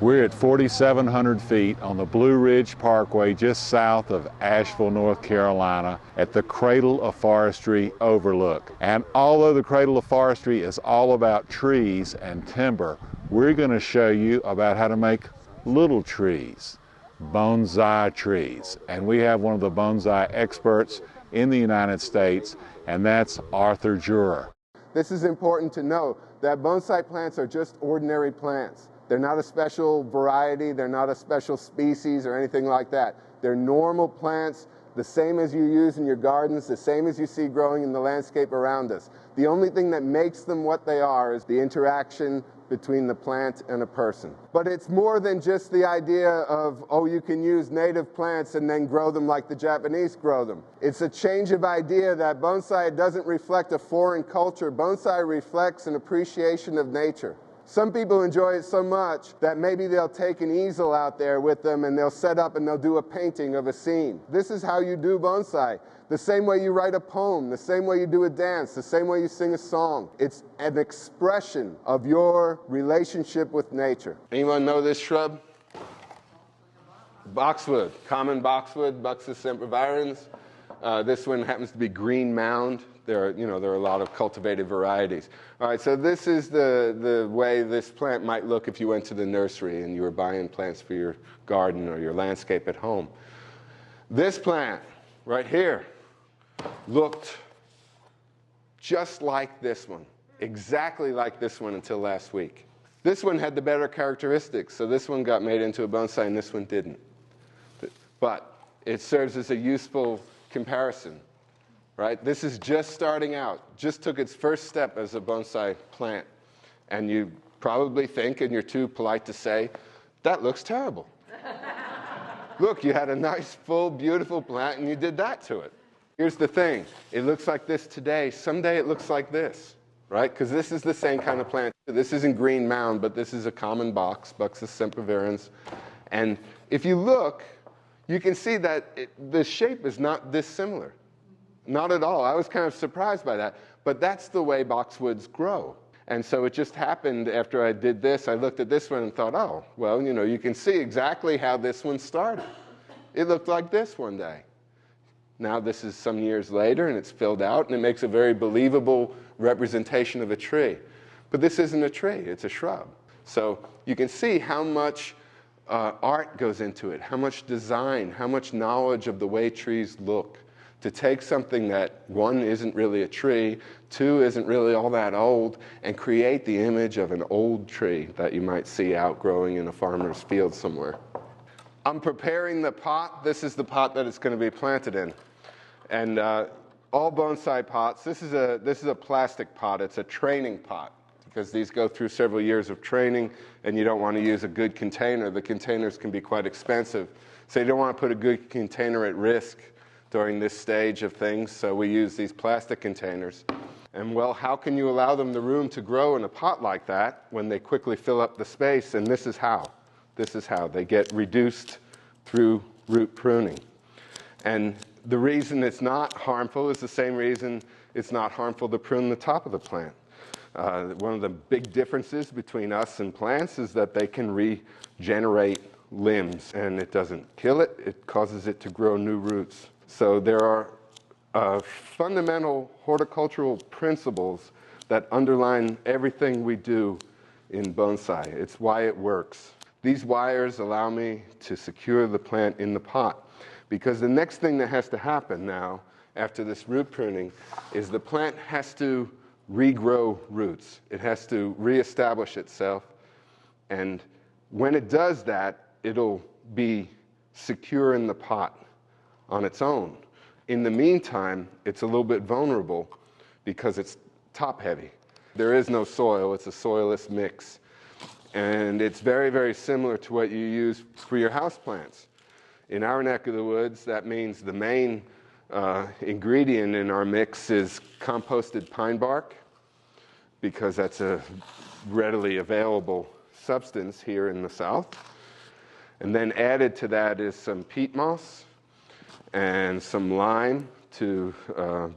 We're at 4,700 feet on the Blue Ridge Parkway just south of Asheville, North Carolina at the Cradle of Forestry Overlook. And although the Cradle of Forestry is all about trees and timber, we're going to show you about how to make little trees, bonsai trees. And we have one of the bonsai experts in the United States, and that's Arthur Joura. This is important to know that bonsai plants are just ordinary plants. They're not a special variety, they're not a special species or anything like that. They're normal plants, the same as you use in your gardens, the same as you see growing in the landscape around us. The only thing that makes them what they are is the interaction between the plant and a person. But it's more than just the idea of, oh, you can use native plants and then grow them like the Japanese grow them. It's a change of idea that bonsai doesn't reflect a foreign culture. Bonsai reflects an appreciation of nature. Some people enjoy it so much that maybe they'll take an easel out there with them and they'll set up and they'll do a painting of a scene. This is how you do bonsai. The same way you write a poem, the same way you do a dance, the same way you sing a song. It's an expression of your relationship with nature. Anyone know this shrub? Boxwood, common boxwood, Buxus sempervirens. This one happens to be green mound. There are a lot of cultivated varieties. All right, so this is the way this plant might look if you went to the nursery and you were buying plants for your garden or your landscape at home. This plant right here looked just like this one, exactly like this one until last week. This one had the better characteristics, so this one got made into a bonsai and this one didn't. But it serves as a useful comparison. Right? This is just starting out, just took its first step as a bonsai plant. And you probably think, and you're too polite to say, that looks terrible. Look, you had a nice, full, beautiful plant, and you did that to it. Here's the thing. It looks like this today. Someday it looks like this, right? Because this is the same kind of plant. This isn't green mound, but this is a common box, Buxus sempervirens. And if you look, you can see that the shape is not dissimilar. Not at all. I was kind of surprised by that. But that's the way boxwoods grow. And so it just happened after I did this, I looked at this one and thought, oh, well, you can see exactly how this one started. It looked like this one day. Now this is some years later and it's filled out and it makes a very believable representation of a tree. But this isn't a tree, it's a shrub. So you can see how much art goes into it, how much design, how much knowledge of the way trees look. To take something that, one, isn't really a tree, two, isn't really all that old, and create the image of an old tree that you might see out growing in a farmer's field somewhere. I'm preparing the pot. This is the pot that it's going to be planted in. And all bonsai pots, this is a plastic pot. It's a training pot because these go through several years of training and you don't want to use a good container. The containers can be quite expensive. So you don't want to put a good container at risk during this stage of things, so we use these plastic containers. And well, how can you allow them the room to grow in a pot like that when they quickly fill up the space? And this is how. This is how. They get reduced through root pruning. And the reason it's not harmful is the same reason it's not harmful to prune the top of the plant. One of the big differences between us and plants is that they can regenerate limbs, and it doesn't kill it, it causes it to grow new roots. So there are fundamental horticultural principles that underline everything we do in bonsai. It's why it works. These wires allow me to secure the plant in the pot because the next thing that has to happen now after this root pruning is the plant has to regrow roots. It has to reestablish itself, and when it does that, it'll be secure in the pot on its own. In the meantime, it's a little bit vulnerable because it's top heavy. There is no soil, it's a soilless mix. And it's very, very similar to what you use for your houseplants. In our neck of the woods, that means the main ingredient in our mix is composted pine bark because that's a readily available substance here in the South. And then added to that is some peat moss and some lime to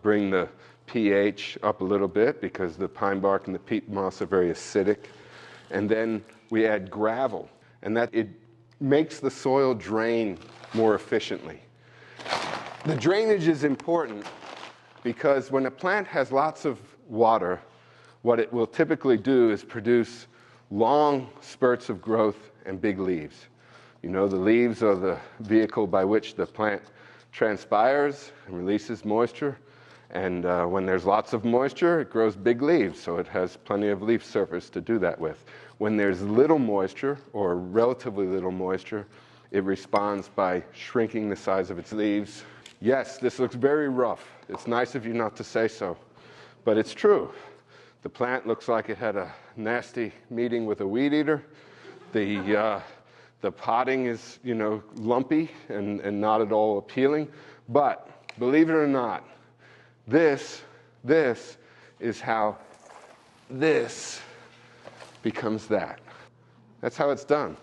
bring the pH up a little bit because the pine bark and the peat moss are very acidic. And then we add gravel. and that it makes the soil drain more efficiently. The drainage is important because when a plant has lots of water, what it will typically do is produce long spurts of growth and big leaves. You know, the leaves are the vehicle by which the plant transpires and releases moisture. And when there's lots of moisture, it grows big leaves, so it has plenty of leaf surface to do that with. When there's little moisture, or relatively little moisture, it responds by shrinking the size of its leaves. Yes, this looks very rough. It's nice of you not to say so, but it's true. The plant looks like it had a nasty meeting with a weed eater. The potting is, you know, lumpy and not at all appealing. But believe it or not, this is how this becomes that. That's how it's done.